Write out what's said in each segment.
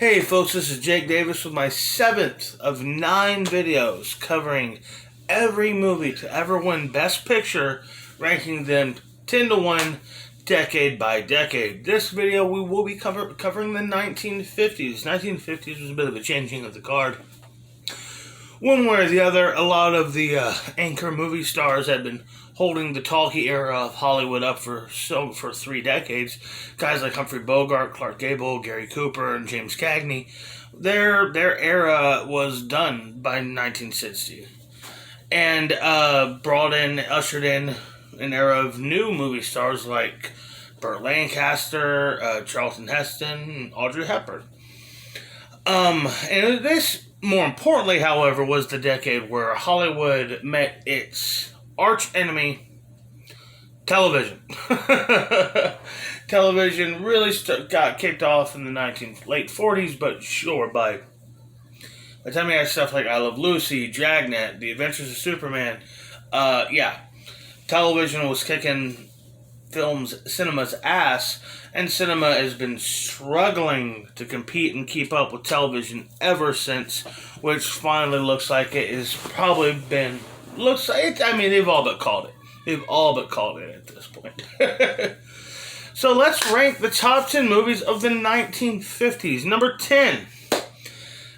Hey folks, this is Jake Davis with my 7th of 9 videos covering every movie to ever win Best Picture, ranking them 10 to 1, decade by decade. This video we will be covering the 1950s. 1950s was a bit of a changing of the guard. One way or the other, a lot of the anchor movie stars had been holding the talkie era of Hollywood up for 3 decades. Guys like Humphrey Bogart, Clark Gable, Gary Cooper, and James Cagney. Their era was done by 1960, and ushered in an era of new movie stars like Burt Lancaster, Charlton Heston, and Audrey Hepburn. And this, more importantly, however, was the decade where Hollywood met its arch enemy, television. Television really got kicked off in the late 40s, but sure, by the time you had stuff like I Love Lucy, Dragnet, The Adventures of Superman, television was kicking cinema's ass, and cinema has been struggling to compete and keep up with television ever since, which finally looks like it has probably been, they've all but called it. They've all but called it at this point. So let's rank the top 10 movies of the 1950s. Number 10,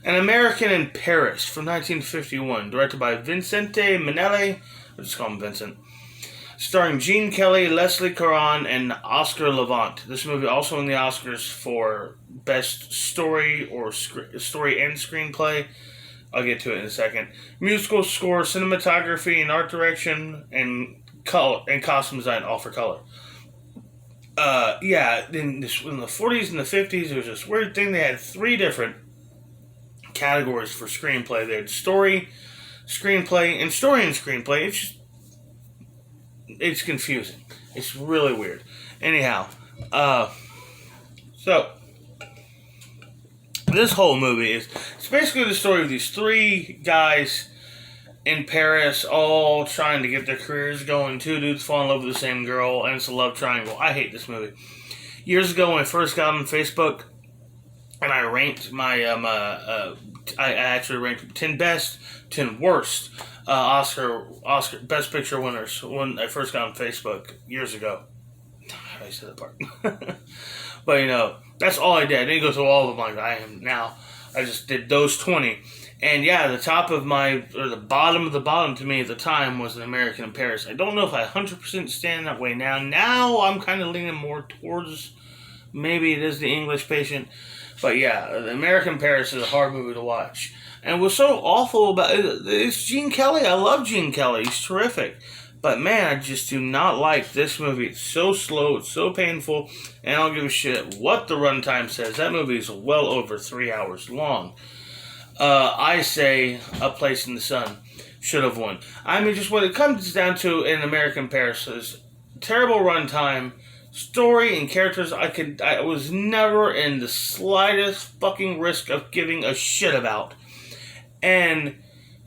An American in Paris from 1951, directed by Vincente Minnelli, I'll just call him Vincent, starring Gene Kelly, Leslie Caron, and Oscar Levant. This movie also won the Oscars for Best Story or Story and Screenplay. I'll get to it in a second. Musical score, cinematography, and art direction, and color and costume design, all for color. In the 40s and the 50s, there was this weird thing. They had 3 different categories for screenplay. They had story, screenplay, and story and screenplay. It's confusing. It's really weird. Anyhow, so this whole movie it's basically the story of these 3 guys in Paris, all trying to get their careers going. 2 dudes fall in love with the same girl, and it's a love triangle. I hate this movie. Years ago, when I first got on Facebook, and I ranked my I actually ranked 10 best, 10 worst Oscar Best Picture winners when I first got on Facebook years ago. I said that part. But that's all I did. I didn't go through all of them like I am now. I just did those 20. And the top of the bottom of the bottom to me at the time was An American in Paris. I don't know if I 100% stand that way now. Now I'm kind of leaning more towards maybe it is The English Patient. But The American in Paris is a hard movie to watch. And what's so awful about it's Gene Kelly. I love Gene Kelly. He's terrific. But man, I just do not like this movie. It's so slow. It's so painful. And I don't give a shit what the runtime says. That movie is well over 3 hours long. I say A Place in the Sun should have won. I mean, just what it comes down to in American Paris is terrible runtime, story, and characters. I was never in the slightest fucking risk of giving a shit about, and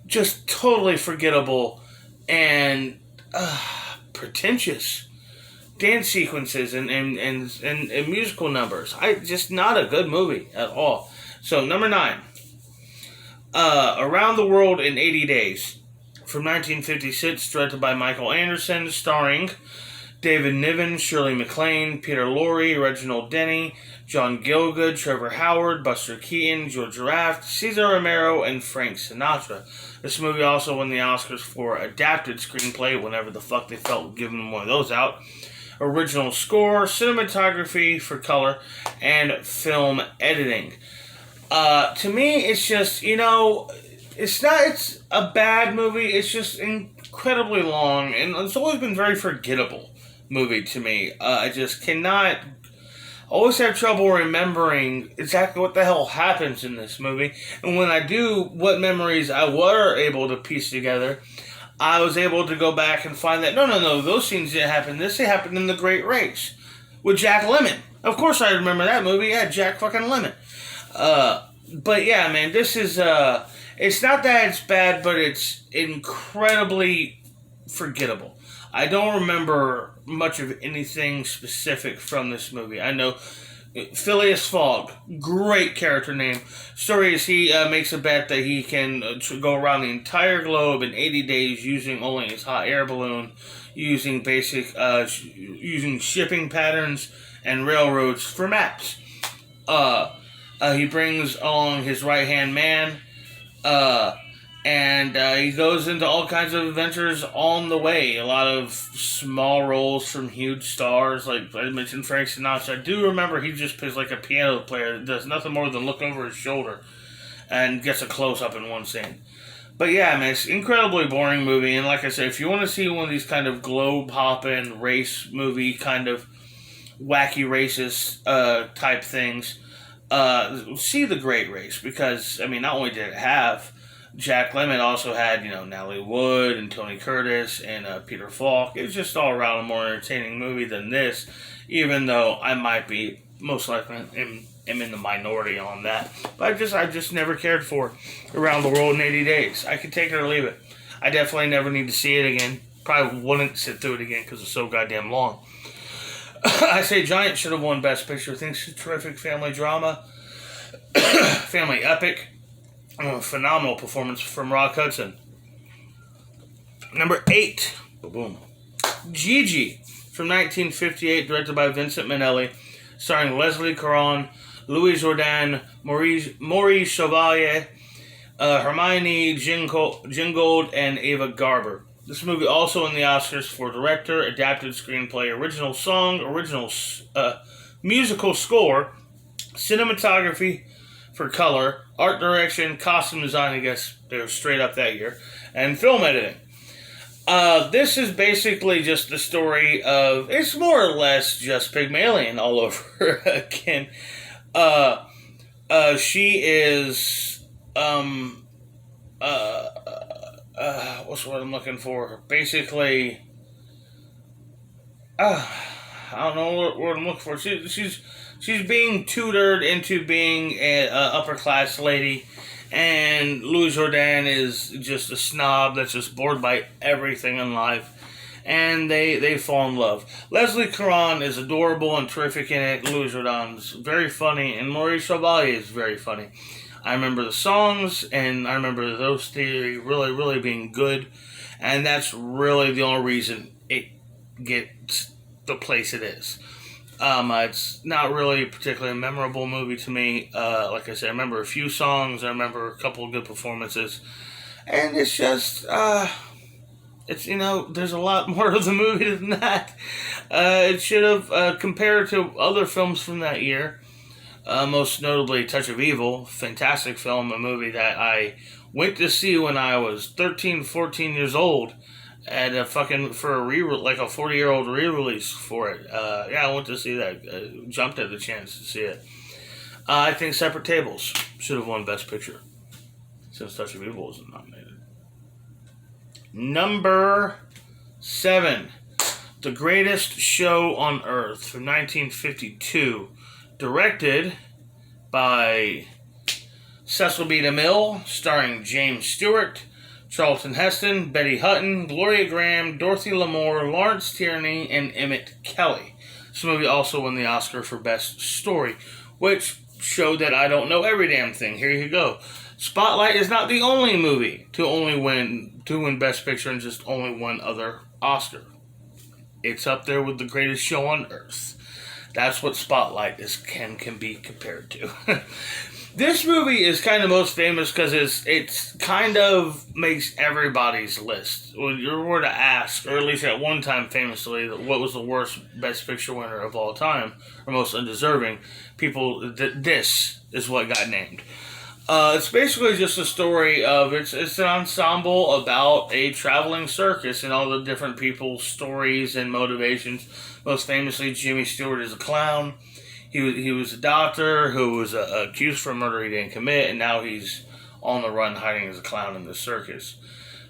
just totally forgettable and pretentious dance sequences and musical numbers. Just not a good movie at all. So number 9. Around the World in 80 Days from 1956, directed by Michael Anderson, starring David Niven, Shirley MacLaine, Peter Lorre, Reginald Denny, John Gielgud, Trevor Howard, Buster Keaton, George Raft, Cesar Romero, and Frank Sinatra. This movie also won the Oscars for Adapted Screenplay, whenever the fuck they felt giving one of those out. Original score, cinematography for color, and film editing. To me, it's just, it's a bad movie. It's just incredibly long, and it's always been very forgettable movie to me. I just cannot, always have trouble remembering exactly what the hell happens in this movie. And when I do, what memories I were able to piece together, I was able to go back and find that, no, those scenes didn't happen. This happened in The Great Race with Jack Lemmon. Of course I remember that movie. Yeah, Jack fucking Lemmon. But yeah, man, this is, it's not that it's bad, but it's incredibly forgettable. I don't remember much of anything specific from this movie. I know Phileas Fogg, great character name. Story is he makes a bet that he can go around the entire globe in 80 days using only his hot air balloon, using using shipping patterns and railroads for maps. He brings along his right hand man, and he goes into all kinds of adventures on the way. A lot of small roles from huge stars, like I mentioned Frank Sinatra. I do remember he just plays like a piano player that does nothing more than look over his shoulder and gets a close up in one scene. But yeah, man, it's an incredibly boring movie. And like I said, if you want to see one of these kind of globe hopping race movie kind of wacky racist type things, see The Great Race, because I mean, not only did it have Jack Lemmon, also had Natalie Wood and Tony Curtis and Peter Falk. It was just all around a more entertaining movie than this, even though I might be most likely am in the minority on that. But I just never cared for Around the World in 80 Days. I could take it or leave it. I definitely never need to see it again. Probably wouldn't sit through it again because it's so goddamn long. I say Giant should have won Best Picture. I think it's a terrific family drama. Family epic. Phenomenal performance from Rock Hudson. Number 8. Boom. Gigi from 1958, directed by Vincent Minnelli, starring Leslie Caron, Louis Jourdan, Maurice Chevalier, Hermione Gingold, and Ava Garber. This movie also won the Oscars for director, adapted screenplay, original song, original musical score, cinematography for color, art direction, costume design, I guess they were straight up that year, and film editing. This is basically just the story of, it's more or less just Pygmalion all over again. She is, what's the word I'm looking for? Basically, I don't know what word I'm looking for. She's being tutored into being an upper class lady, and Louis Jourdan is just a snob that's just bored by everything in life, and they fall in love. Leslie Caron is adorable and terrific in it. Louis Jourdan's very funny, and Maurice Chevalier is very funny. I remember the songs, and I remember those three really, really being good, and that's really the only reason it gets the place it is. It's not really a particularly memorable movie to me. Like I said, I remember a few songs, I remember a couple of good performances, and it's just, it's, there's a lot more of the movie than that. It should have, compared to other films from that year, most notably Touch of Evil, fantastic film, a movie that I went to see when I was 13, 14 years old, at for a like a 40-year-old re-release for it. I went to see that. Jumped at the chance to see it. I think Separate Tables should have won Best Picture, since Touch of Evil wasn't nominated. Number 7, The Greatest Show on Earth from 1952, directed by Cecil B. DeMille, starring James Stewart, Charlton Heston, Betty Hutton, Gloria Graham, Dorothy Lamour, Lawrence Tierney, and Emmett Kelly. This movie also won the Oscar for Best Story, which showed that I don't know every damn thing. Here you go. Spotlight is not the only movie to win Best Picture and just only one other Oscar. It's up there with The Greatest Show on Earth. That's what Spotlight can be compared to. This movie is kind of most famous because it's kind of makes everybody's list. When you were to ask, or at least at one time famously, what was the worst Best Picture winner of all time, or most undeserving, this is what got named. It's basically just a story of, it's an ensemble about a traveling circus and all the different people's stories and motivations. Most famously, Jimmy Stewart is a clown. He was a doctor who was accused for a murder he didn't commit, and now he's on the run hiding as a clown in the circus.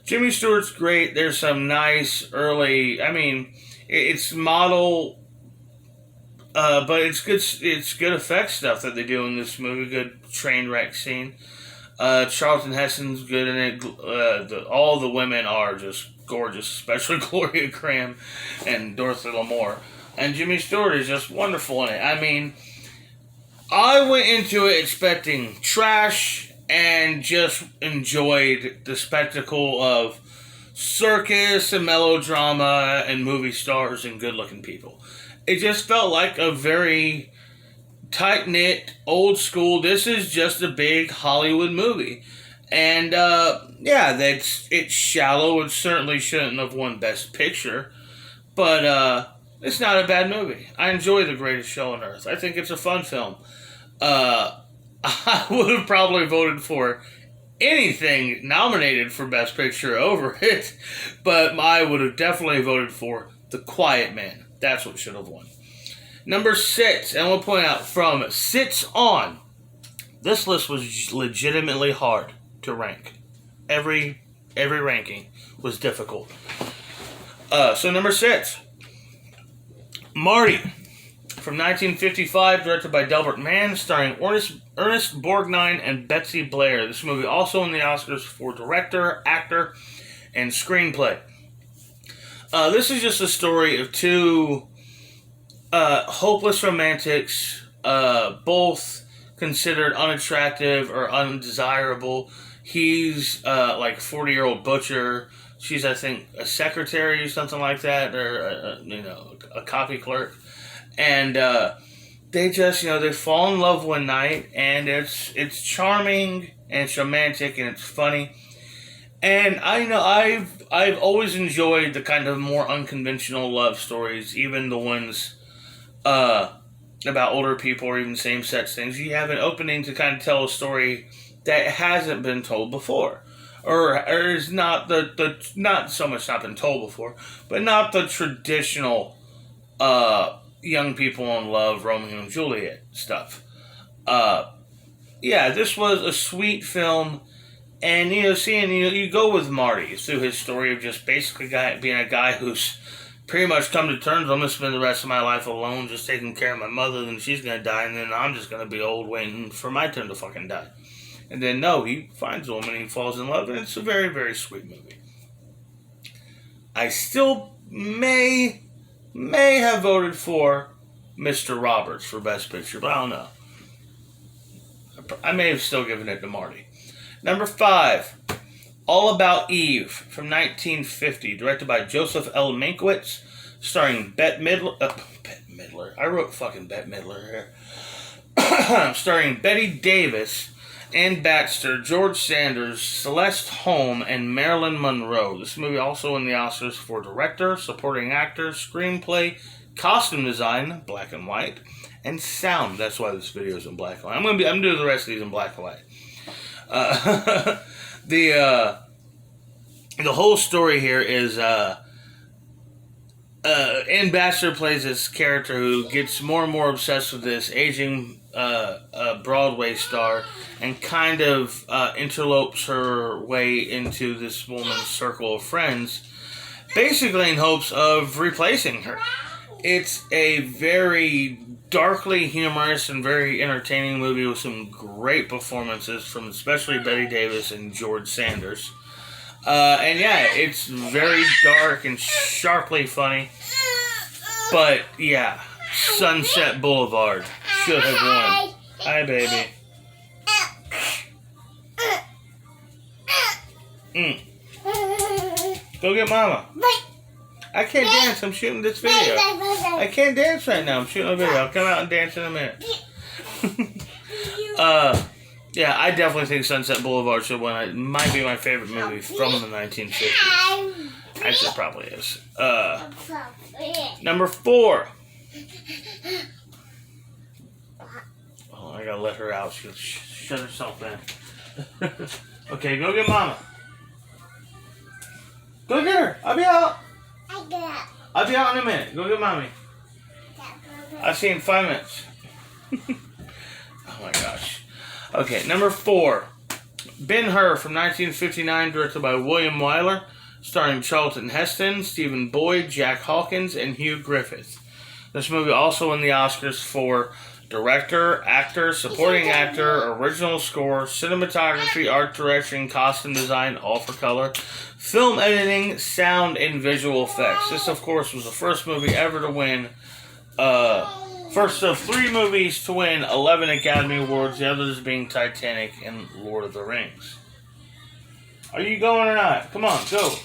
Jimmy Stewart's great. There's some nice early, it's model, but it's good effects stuff that they do in this movie. Good train wreck scene. Charlton Heston's good in it. All the women are just gorgeous, especially Gloria Graham and Dorothy Lamour. And Jimmy Stewart is just wonderful in it. I went into it expecting trash and just enjoyed the spectacle of circus and melodrama and movie stars and good looking people. It just felt like a very tight knit, old school, this is just a big Hollywood movie. And yeah, it's shallow. It certainly shouldn't have won Best Picture, but it's not a bad movie. I enjoy The Greatest Show on Earth. I think it's a fun film. I would have probably voted for anything nominated for Best Picture over it, but I would have definitely voted for The Quiet Man. That's what should have won. Number 6, and we'll point out from Sits On, this list was legitimately hard to rank. Every ranking was difficult. So number 6, Marty, from 1955, directed by Delbert Mann, starring Ernest Borgnine and Betsy Blair. This movie also won the Oscars for director, actor, and screenplay. This is just a story of two hopeless romantics, both considered unattractive or undesirable. He's like a 40-year-old butcher. She's, I think, a secretary or something like that, or a copy clerk. And they just, they fall in love one night, and it's charming and it's romantic and it's funny. And I've always enjoyed the kind of more unconventional love stories, even the ones about older people or even same-sex things. You have an opening to kind of tell a story that hasn't been told before, or is not not so much not been told before, but not the traditional young people in love, Romeo and Juliet stuff. Yeah, this was a sweet film, and you go with Marty through his story of just basically being a guy who's pretty much come to terms, I'm going to spend the rest of my life alone, just taking care of my mother, then she's going to die, and then I'm just going to be old waiting for my turn to fucking die. And then, no, he finds a woman, he falls in love, and it's a very, very sweet movie. I still may have voted for Mr. Roberts for Best Picture, but I don't know. I may have still given it to Marty. Number 5, All About Eve from 1950, directed by Joseph L. Mankiewicz, starring Bette Midler. Bette Midler. I wrote fucking Bette Midler here. Starring Betty Davis, Ann Baxter, George Sanders, Celeste Holm, and Marilyn Monroe. This movie also won the Oscars for director, supporting actor, screenplay, costume design, black and white, and sound. That's why this video is in black and white. I'm doing the rest of these in black and white. The whole story here is Ann Baxter plays this character who gets more and more obsessed with this aging Broadway star and kind of interlopes her way into this woman's circle of friends, basically in hopes of replacing her. It's a very darkly humorous and very entertaining movie with some great performances from especially Betty Davis and George Sanders. And yeah, it's very dark and sharply funny. But yeah, Sunset Boulevard should have won. Hi, baby. Go get mama. I can't dance. I'm shooting this video. I can't dance right now. I'm shooting a video. I'll come out and dance in a minute. Yeah, I definitely think Sunset Boulevard should win. It might be my favorite movie from the 1950s. Actually, it probably is. Number 4. Oh, I gotta let her out. She'll shut herself in. Okay, go get mama. Go get her. I'll be out. I'll be out in a minute. Go get mommy. I'll see you in 5 minutes. Oh my gosh. Okay, number 4. Ben-Hur from 1959, directed by William Wyler, starring Charlton Heston, Stephen Boyd, Jack Hawkins, and Hugh Griffith. This movie also won the Oscars for director, actor, supporting actor, original score, cinematography, art direction, costume design, all for color, film editing, sound, and visual effects. This, of course, was the first movie ever to win First of 3 movies to win 11 Academy Awards, the others being Titanic and Lord of the Rings. Are you going or not? Come on, go.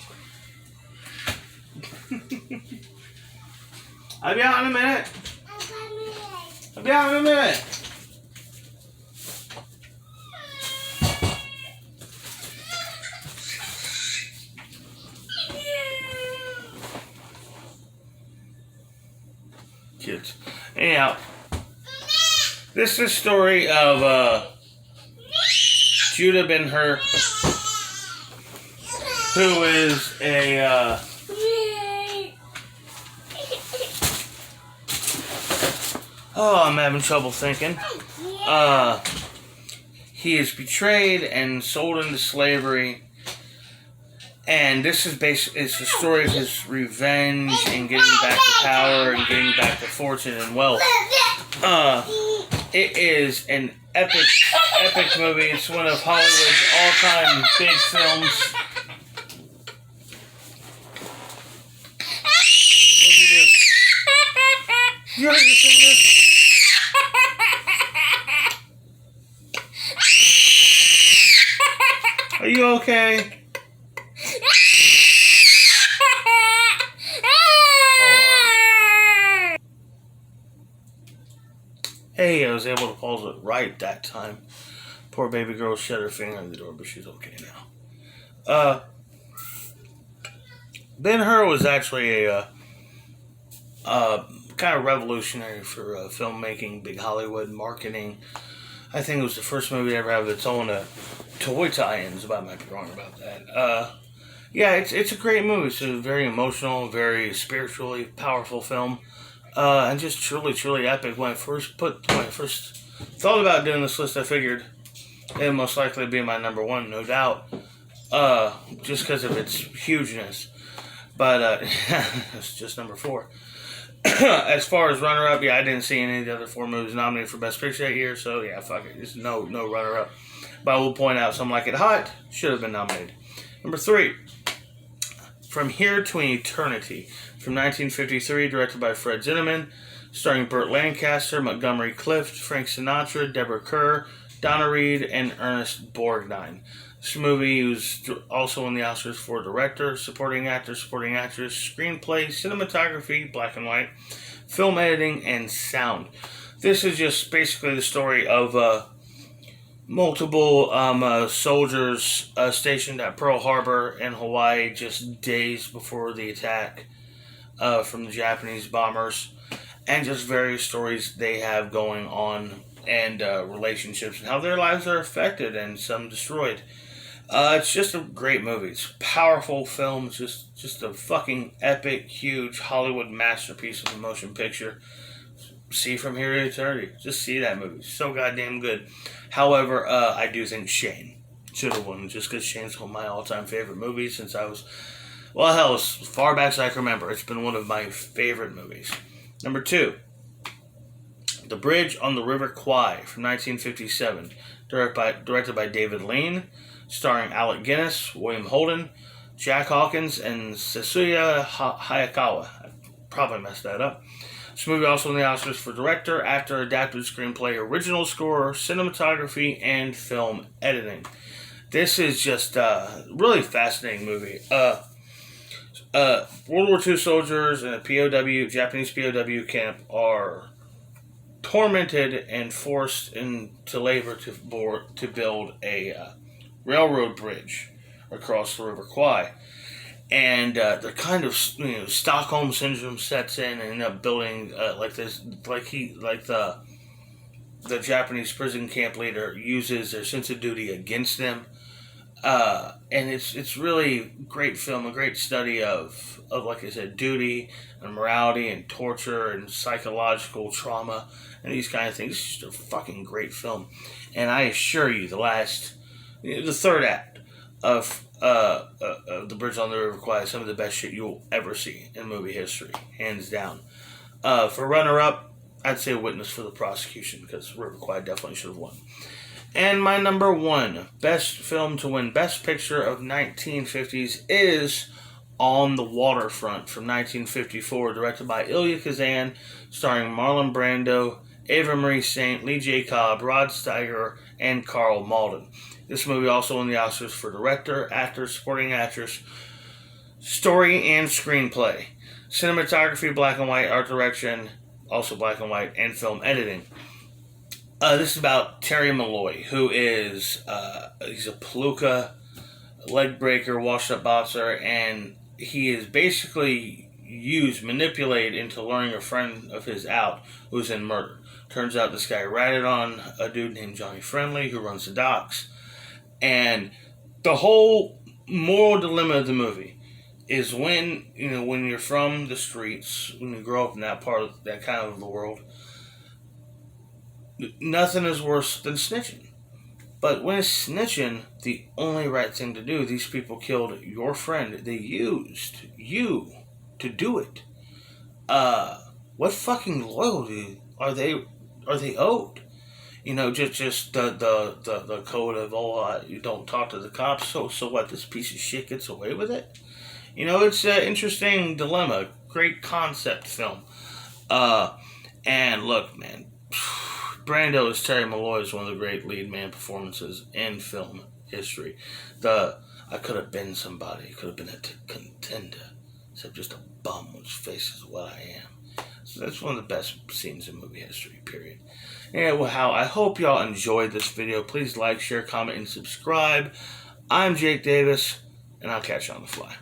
I'll be out in a minute. I'll be out in a minute. Kids. Anyhow, this is the story of Judah Ben-Hur, who is a I'm having trouble thinking. He is betrayed and sold into slavery. And this is it's the story of his revenge and getting back to power and getting back to fortune and wealth. It is an epic movie. It's one of Hollywood's all-time big films. What'd you do? You hurt your finger? Are you okay? Hey, I was able to pause it right that time. Poor baby girl shut her finger on the door, but she's okay now. Ben-Hur was actually a kind of revolutionary for filmmaking, big Hollywood marketing. I think it was the first movie to ever have its own toy tie-ins, but I might be wrong about that. Yeah, it's a great movie. It's a very emotional, very spiritually powerful film. And just truly epic. When I first thought about doing this list, I figured it would most likely be my number 1, no doubt. Just because of its hugeness. But it's just number 4. As far as runner-up, yeah, I didn't see any of the other 4 movies nominated for Best Picture that year, so yeah, fuck it. There's no runner-up. But I will point out, Some Like It Hot should have been nominated. Number 3, From Here to Eternity, from 1953, directed by Fred Zinnemann, starring Burt Lancaster, Montgomery Clift, Frank Sinatra, Deborah Kerr, Donna Reed, and Ernest Borgnine. This movie was also won the Oscars for director, supporting actor, supporting actress, screenplay, cinematography, black and white, film editing, and sound. This is just basically the story of multiple soldiers stationed at Pearl Harbor in Hawaii just days before the attack from the Japanese bombers, and just various stories they have going on and relationships and how their lives are affected and some destroyed. It's just a great movie. It's a powerful film. It's just a fucking epic, huge Hollywood masterpiece of a motion picture. See From Here to Eternity. Just see that movie. It's so goddamn good. However, I do think Shane should have won, just because Shane's one of my all-time favorite movies since I was, well, hell, as far back as I can remember. It's been one of my favorite movies. Number 2, The Bridge on the River Kwai from 1957, directed by David Lean, starring Alec Guinness, William Holden, Jack Hawkins, and Tetsuya Hayakawa. I probably messed that up. This movie also won the Oscars for director, actor, adapted screenplay, original score, cinematography, and film editing. This is just a really fascinating movie. World War II soldiers in a Japanese POW camp are tormented and forced into labor to build a railroad bridge across the River Kwai. And the kind of Stockholm syndrome sets in and end up building the Japanese prison camp leader uses their sense of duty against them. And it's really great film, a great study of like I said, duty and morality and torture and psychological trauma and these kind of things. It's just a fucking great film. And I assure you, the third act of The Bridge on the River Kwai is some of the best shit you'll ever see in movie history, hands down. For runner-up, I'd say Witness for the Prosecution, because River Kwai definitely should have won. And my number 1 best film to win Best Picture of 1950s is On the Waterfront from 1954, directed by Elia Kazan, starring Marlon Brando, Ava Marie Saint, Lee J. Cobb, Rod Steiger, and Carl Malden. This movie also won the Oscars for director, actor, supporting actress, story, and screenplay. Cinematography, black and white, art direction, also black and white, and film editing. This is about Terry Malloy, who is he's a palooka, leg breaker, washed up boxer, and he is basically manipulated into luring a friend of his out who's in murder. Turns out this guy ratted on a dude named Johnny Friendly who runs the docks. And the whole moral dilemma of the movie is when you're from the streets, when you grow up in that part of that kind of the world, nothing is worse than snitching. But when it's snitching, the only right thing to do, these people killed your friend. They used you to do it. What fucking loyalty are they owed? Just the code of, you don't talk to the cops, so what, this piece of shit gets away with it? It's an interesting dilemma. Great concept film. And look, man, Brando as Terry Malloy is one of the great lead man performances in film history. I could have been somebody, could have been a contender, except just a bum whose face is what I am. So that's one of the best scenes in movie history, period. I hope y'all enjoyed this video. Please like, share, comment, and subscribe. I'm Jake Davis, and I'll catch you on the fly.